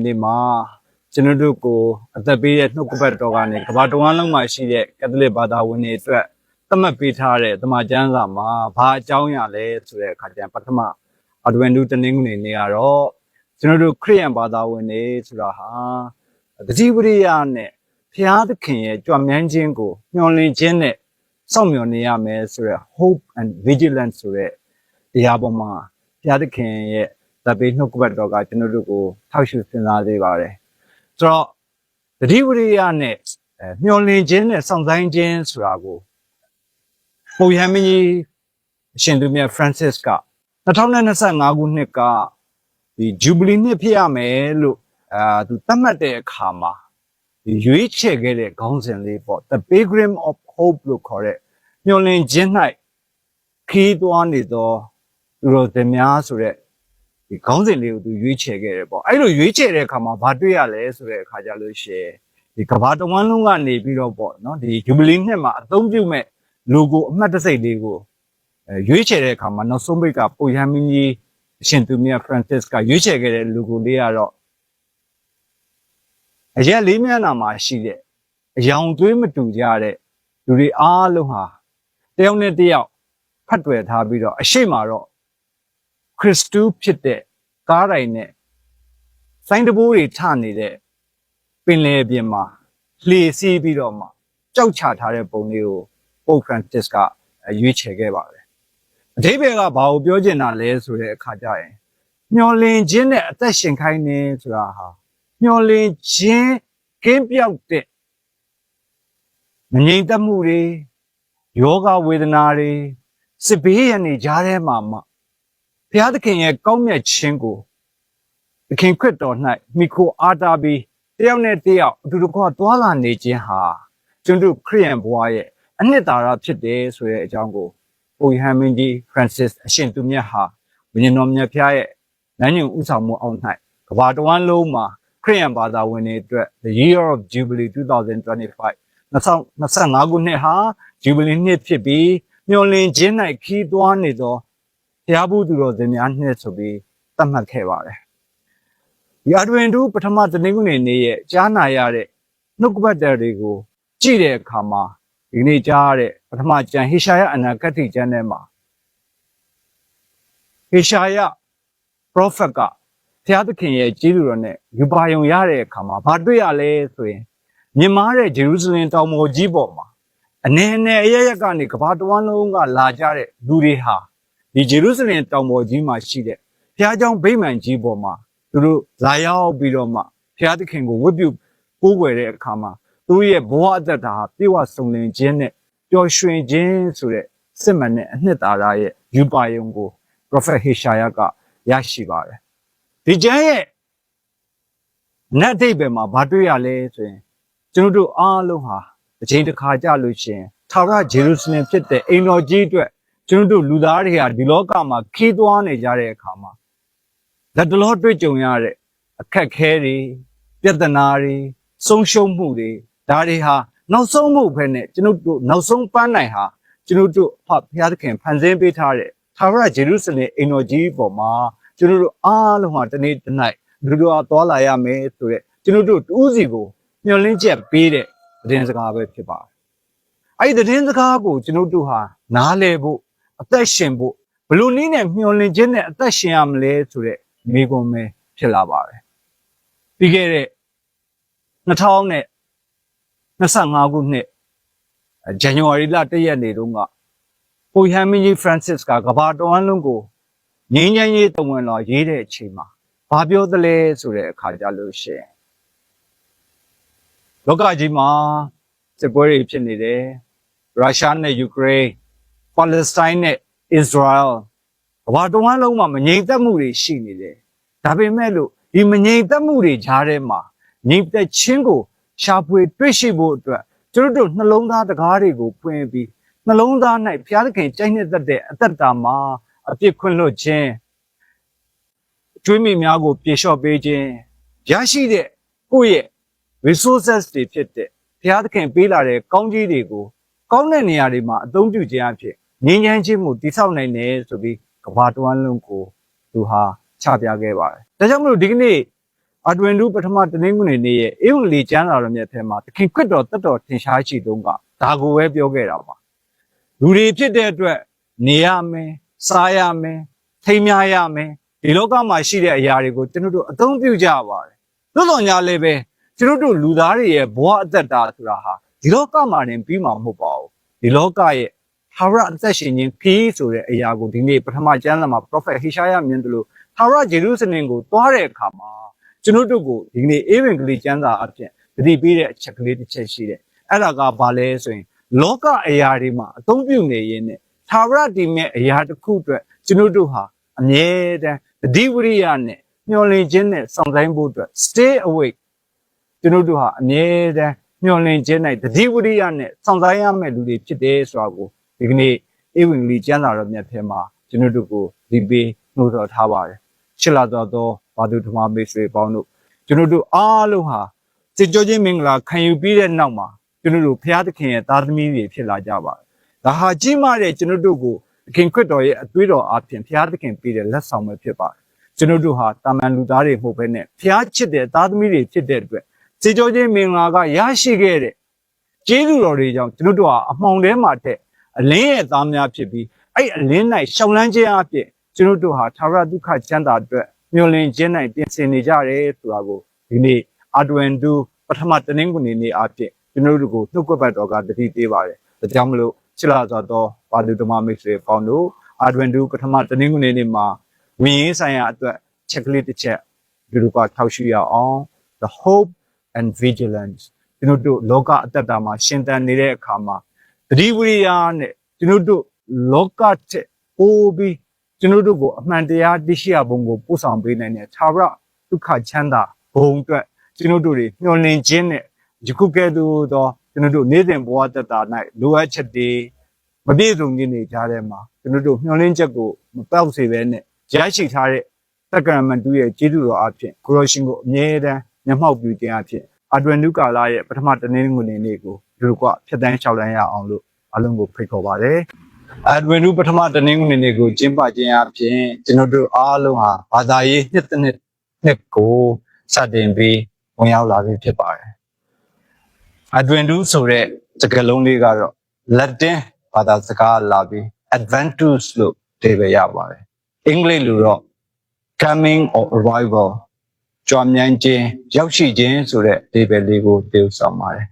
နေမှာကျွန်တော်တို့ကိုအသက်ပေးတဲ့နှုတ်ကပတ်တော်ကနေကဘာတဝမ်းလုံးမှာရှိတဲ့ကက်သလစ်ဘာသာဝင်တွေအတွက်သတ်မှတ်ပေးထားတဲ့တမန်ကျမ်းစာမှာဘာအကြောင်းအရာလဲဆိုတဲ့အခါကျရင်ပထမအဒဝင်ဒူတနင်္ဂနွေနေ့ကတော့ကျွန်တော်တို့ခရစ်ယာန်ဘာသာဝင်တွေဆိုတာဟာတတိဝရိယနဲ့ဖျားသခင်ရဲ့ကြွမြန်းခြင်းကိုညှော်လင့်ခြင်းနဲ့စောင့်မျှော်နေရမယ်ဆိုတဲ့ hope and vigilance ဆိုတဲ့တရားပေါ်မှာဖျားသခင်ရဲ့တပိနှုတ်ကပတ်တော်ကကျွန်တော်တို့ကိုထောက်ရှုစဉ်းစားစေပါတယ်ဆိုတော့တတိဝရိယနဲ့မျှော်လင့်ခြင်းနဲ့စောင့်ဆိုင်ခြင်းဆိုတာကိုပုပ်ရဟန်းမင်းကြီးအရှင်သူမြတ် Francis က2025ခုနှစ်ကဒီ Jubilee နှစ်ဖြစ်ရမယ်လို့သူသတ်မှတ်တဲ့အခါမှာရွေးချယ်ခဲ့တဲ့ခေါင်းစဉ်လေးပေါ့ The Pilgrim of Hope လို့ခေါ်တဲ့မျှော်လင့်ခြင်း၌ခီးသွားနေသောသူတော်စင်များဆိုတဲ့ဒီခေါင်းစဉ်လေးကိုသူရွေးချယ်ခဲ့တယ်ပေါ့အဲ့လိုရွေးချယ်တဲ့အခါမှာဘာတွေ့ရလဲဆိုတဲ့အခါကြလို့ရှိရင်ဒီကဘာတဝန်းလုံးကနေပြီးတော့ပေါ့နော်ဒီ Jubilee နှစ်မှာအသုံးပြုမဲ့ logo အမှတ်တစိတ်လေးကိုရွေးချယ်တဲ့အခါမှာနောက်ဆုံးပိတ်ကပုပ်ရဟန်းမင်းကြီးအရှင်သူမြတ် Francis ကရွေးချယ်ခဲ့တဲ့ logo လေးကတော့အရက်လေးမျက်နှာမှာရှိတဲ့အယောင်သွေးမတူကြတဲ့လူတွေအားလုံးဟာတယောက်နဲ့တယောက်ဖတ်တွယ်ထားပြီးတော့အရှိမတော့ခရစ်တုဖြစ်တဲ့ကားတိုင်နဲ့စိုင်းတဘိုးတွေထနေတဲ့ပင်လယ်ပြင်မှာလှေစီးပြီးတော့မှကြောက်ချထားတဲ့ပုံလေးကိုပုပ် Francis ကရွေးချယ်ခဲ့ပါတယ်အဓိပ္ပာယ်ကဘာကိုပြောချင်တာလဲဆိုတဲ့အခါကျရင်မျောလင့်ခြင်းနဲ့အသက်ရှင်ခိုင်းနေဆိုတာဟာမျောလင့်ခြင်းကင်းပြောက်တဲ့မငြိမ်သက်မှုတွေယောဂဝေဒနာတွေစစ်ဘေးရန်တွေကြားထဲမှာမှဘုရားသခင်ရဲ့ကောင်းမြတ်ခြင်းကိုသခင်ခရစ်တော်၌မိခိုအားတာပြီးတယောက်နဲ့တယောက်အတူတကွသွားလာနေခြင်းဟာကျွန်တော်ခရစ်ယာန်ဘဝရဲ့အနှစ်သာရဖြစ်တယ်ဆိုတဲ့အကြောင်းကိုပုပ်ရဟန်းမင်းကြီး Francis အရှင်သူမြတ်ဟာဘုရင်တော်မြတ်ဖျားရဲ့လမ်းညွှန်ဥဆောင်မှုအောက်၌ကမ္ဘာတဝန်းလုံးမှာခရစ်ယာန်ဘာသာဝင်တွေအတွက် The Year of Jubilee 2025 2025ခုနှစ်ဟာ Jubilee နှစ်ဖြစ်ပြီးမျှော်လင့်ခြင်း၌ခီးသွားနေသောဘုရားဘူးသူတော်စင်များနှစ်ဆိုပြီးသတ်မှတ်ခဲ့ပါတယ်။ဒီအဒဝင်တူပထမတနင်္ဂနွေနေ့ရဲ့ကြားနာရတဲ့နှုတ်ကပတ်တော်တွေကိုကြည့်တဲ့အခါမှာဒီနေ့ကြားရတဲ့ပထမကျမ်းဟေရှာယအနာဂတ်ကျမ်းထဲမှာဟေရှာယ prophet ကဘုရားသခင်ရဲ့ကြီးသူတော်နဲ့ယူပါယုံရတဲ့အခါမှာဘာတွေ့ရလဲဆိုရင်မြင်မာတဲ့ဂျေရုဆလင်တောင်ပေါ်ကြီးပေါ်မှာအနေနဲ့အရရက်ကနေကဘာတဝန်းလုံးကလာကြတဲ့လူတွေဟာဒီဂျေရုဆလင်တောင်ပေါ်ကြီးမှာရှိတဲ့ဘုရားကျောင်းဗိမာန်ကြီးပေါ်မှာသူတို့လာရောက်ပြီးတော့မှဘုရားသခင်ကိုဝတ်ပြုကိုးကွယ်တဲ့အခါမှာသူရဲ့ဘဝအသက်တာဟာပြေဝဆုံလင်ခြင်းနဲ့ပျော်ရွှင်ခြင်းဆိုတဲ့စစ်မှန်တဲ့အနှစ်သာရရဲ့ယူပါယုံကို Prophet ဟေရှာယကရရှိပါတယ်ဒီကျမ်းရဲ့နတ်အဓိပ္ပာယ်မှာဘာတွေ့ရလဲဆိုရင်ကျွန်တော်တို့အားလုံးဟာတစ်ချိန်တစ်ခါကြလို့ရှိရင်ထာဝရဂျေရုဆလင်ဖြစ်တဲ့အိမ်တော်ကြီးအတွက်ကျွန်တော်တို့လူသားတွေဟာဒီလောကမှာခီးသွားနေကြတဲ့အခါမှာလက်တလောတွေ့ကြုံရတဲ့အခက်ခဲတွေပြဿနာတွေဆုံးရှုံးမှုတွေဒါတွေဟာနောက်ဆုံးမှုပဲနဲ့ကျွန်တော်တို့နောက်ဆုံးပန်းနိုင်ဟာကျွန်တော်တို့ဘုရားသခင်ဖန်ဆင်းပေးထားတဲ့ထာဝရဂျေရုဆလင်အိမ်တော်ကြီးပေါ်မှာကျွန်တော်တို့အားလုံးဟာတနေ့တစ်နေ့လူတို့အားသွားလာရမယ်ဆိုတဲ့ကျွန်တော်တို့တူးစီကိုမျှော်လင့်ချက်ပေးတဲ့သတင်းစကားပဲဖြစ်ပါတယ်။အဲ့ဒီသတင်းစကားကိုကျွန်တော်တို့ဟာနားလည်ဖို့အသက်ရှင်ဖို့ဘယ်လိုနည်းနဲ့မျှော်လင့်ခြင်းနဲ့အသက်ရှင်ရမလဲဆိုတဲ့မိကွန်းပဲဖြစ်လာပါတယ်။ပြီးခဲ့တဲ့2025ခုနှစ်ဇန်နဝါရီလ1ရက်နေ့တုန်းကပုပ်ရဟန်းမင်းကြီး Francis ကကမ္ဘာတဝန်းလုံးကိုငြိမ်းချမ်းရေးတဝန်တော်ရေးတဲ့အချိန်မှာဘာပြောသလဲဆိုတဲ့အခါကြလို့ရှိရင်လောကကြီးမှာစစ်ပွဲတွေဖြစ်နေတယ်ရုရှားနဲ့ယူကရိန်းပါလက်စတိုင်းနဲ့အစ္စရာအယ်ကမ္ဘာတဝန်းလုံးမှာမငြိမ်သက်မှုတွေရှိနေတယ်ဒါပေမဲ့လို့ဒီမငြိမ်သက်မှုတွေကြားထဲမှာငြိမ်သက်ခြင်းကိုရှာဖွေတွေ့ရှိဖို့အတွက်ကျွန်တော်တို့နှလုံးသားတကားတွေကိုဖွင့်ပြီးနှလုံးသား၌ဘုရားသခင်ကြိုက်နှစ်သက်တဲ့အသက်တာမှာအပြစ်ခွင့်လွှတ်ခြင်းကျွေးမိများကိုပြေလျှော့ပေးခြင်းရရှိတဲ့ကိုယ့်ရဲ့ resources တွေဖြစ်တဲ့ဘုရားသခင်ပေးလာတဲ့ကောင်းကြီးတွေကိုကောင်းတဲ့နေရာတွေမှာအသုံးပြုခြင်းအဖြစ်ငြိမ်းချမ်းခြင်းကိုတည်ဆောက်နိုင်တယ်ဆိုပြီးကမ္ဘာတဝန်းလုံးကိုသူဟာချပြခဲ့ပါတယ်။ဒါကြောင့်မလို့ဒီကနေ့ Advendu ပထမတနင်္ဂနွေနေ့ရဲ့အေဝံလီကျမ်းစာတော်မြတ်ထဲမှာသခင်ခရစ်တော်တတ်တော်ထင်ရှားရှိတုန်းကဒါကိုပဲပြောခဲ့တာပါလူတွေဖြစ်တဲ့အတွက်နေရမယ်စားရမယ်ထိမ်းမြားရမယ်ဒီလောကမှာရှိတဲ့အရာတွေကိုကျွန်တော်တို့အသုံးပြုကြပါတယ်သို့တော်ညာလည်းပဲကျွန်တော်တို့လူသားတွေရဲ့ဘဝအသက်တာဆိုတာဟာဒီလောကမှာတင်ပြီးမှာမဟုတ်ပါဘူးဒီလောကရဲ့ဟာရအသက်ရှင်ခြင်းခီးဆိုတဲ့အရာကိုဒီနေ့ပထမကျမ်းစာမှာ prophet ဟေရှာယမြင်တယ်လို့ဟာရဂျေရုဆလင်ကိုသွားတဲ့အခါမှာကျွန်တော်တို့ကိုဒီနေ့အေဝံဂေလိကျမ်းစာအဖြစ်တတိပေးတဲ့အချက်ကလေးတစ်ချက်ရှိတယ်အဲ့ဒါကဘာလဲဆိုရင်လောကအရာတွေမှာအသုံးပြုနေရင်းနဲ့သာဝရတည်မဲ့အရာတစ်ခုအတွက်ကျွန်တော်တို့ဟာအမြဲတမ်းတတိဝရိယနဲ့မျှော်လင့်ခြင်းနဲ့စောင့်ဆိုင်ဖို့အတွက် stay awake ကျွန်တော်တို့ဟာအမြဲတမ်းမျှော်လင့်ခြင်းနဲ့တတိဝရိယနဲ့စောင့်ဆိုင်ရမယ့်လူတွေဖြစ်တယ်ဆိုတာကိုဒီကနေ့အေဝံဂေလိကျမ်းစာတော်မြတ်ထဲမှာကျွန်တော်တို့ကိုဒီပေးနှိုးဆော်ထားပါတယ်ချစ်လာသောဘာသူဓမ္မမိတ်ဆွေပေါင်းတို့ကျွန်တော်တို့အားလုံးဟာစစ်ကြောချင်းမင်္ဂလာခံယူပြီးတဲ့နောက်မှာကျွန်တော်တို့ဘုရားသခင်ရဲ့သားသမီးတွေဖြစ်လာကြပါတယ်။ဒါဟာကြီးမားတဲ့ကျွန်တော်တို့ကိုသခင်ခရစ်တော်ရဲ့အသွေးတော်အပြင်ဘုရားသခင်ပေးတဲ့လက်ဆောင်ပဲဖြစ်ပါတယ်။ကျွန်တော်တို့ဟာတာမန်လူသားတွေမဟုတ်ဘဲနဲ့ဘုရားချစ်တဲ့သားသမီးတွေဖြစ်တဲ့အတွက်စစ်ကြောချင်းမင်္ဂလာကရရှိခဲ့တဲ့ကျေးဇူးတော်တွေကြောင့်ကျွန်တော်တို့ဟာအမှောင်ထဲမှာတဲ့အလင်းရဲ့သားများဖြစ်ပြီးအဲ့အလင်း၌ရှောင်လန်းခြင်းအပြင်ကျွန်တော်တို့ဟာသာရဒုက္ခချမ်းသာအတွက်မျှော်လင့်ခြင်း၌ပြင်ဆင်နေကြတယ်ဆိုတာကိုဒီနေ့အာဒဝင်ဒူပထမတနင်္ဂနွေနေ့အဖြစ်ကျွန်တော်တို့ကိုနှုတ်ကပတ်တော်ကတတိပေးပါတယ်။ဒါကြောင့်မလို့ချစ်လာသောဘာလူဓမ္မမိတ်ဆွေပေါင်းတို့အာဒဝင်ဒူပထမတနင်္ဂနွေနေ့မှာဝိညာဉ်ဆိုင်ရာအတွက်ချက်ကလေးတစ်ချက်ဒီလိုပါထောက်ရှိရအောင် the hope and vigilance ကျွန်တော်တို့လောကအသက်တာမှာရှင်သန်နေတဲ့အခါမှာတတိဝိရိယနဲ့ကျွန်တော်တို့လောကတဲ့ပိုးပြီးကျွန်တော်တို့ကိုအမှန်တရားသိရှိရပုံကိုပို့ဆောင်ပေးနိုင်တဲ့သာဝရဒုက္ခချမ်းသာဘုံအတွက်ကျွန်တော်တို့တွေမျှော်လင့်ခြင်းနဲ့ယခုကဲ့သို့သောကျွန်တော်တို့နေ့စဉ်ဘဝသက်တာ၌လိုအပ်ချက်တွေမပြည့်စုံခြင်းတွေကြားထဲမှာကျွန်တော်တို့မျှော်လင့်ချက်ကိုမပောက်စေဘဲနဲ့ရရှိထားတဲ့တက္ကရာမန်တူရဲ့ကျေးဇူးတော်အဖြစ်ကိုရောရှင်ကိုအမြဲတမ်းမျက်မှောက်ပြုခြင်းအဖြစ်အာဒဝင်ဒုကာလာရဲ့ပထမတနင်္ဂနွေနေ့ကိုဒီလိုကဖြတ်တန်းလျှောက်လန်းရအောင်လို့အလုံးကိုဖိတ်ခေါ်ပါတယ်အာဒဝင်ဒုပထမတနင်္ဂနွေနေ့ကိုကျင်းပခြင်းအဖြစ်ကျွန်တော်တို့အားလုံးဟာဘာသာရေးနှစ်ကိုစတင်ပြီးဝင်ရောက်လာပြီဖြစ်ပါတယ်။ Adventus ဆိုတဲ့စကားလုံးလေးကတော့ Latin ဘာသာစကားလာပြီး Adventus လို့အဓိပ္ပာယ်ရပါတယ်။အင်္ဂလိပ်လိုတော့ coming or arrival ကြွမြန်းခြင်းရောက်ရှိခြင်းဆိုတဲ့အဓိပ္ပာယ်လေးကိုတည်ဆောင်ပါတယ်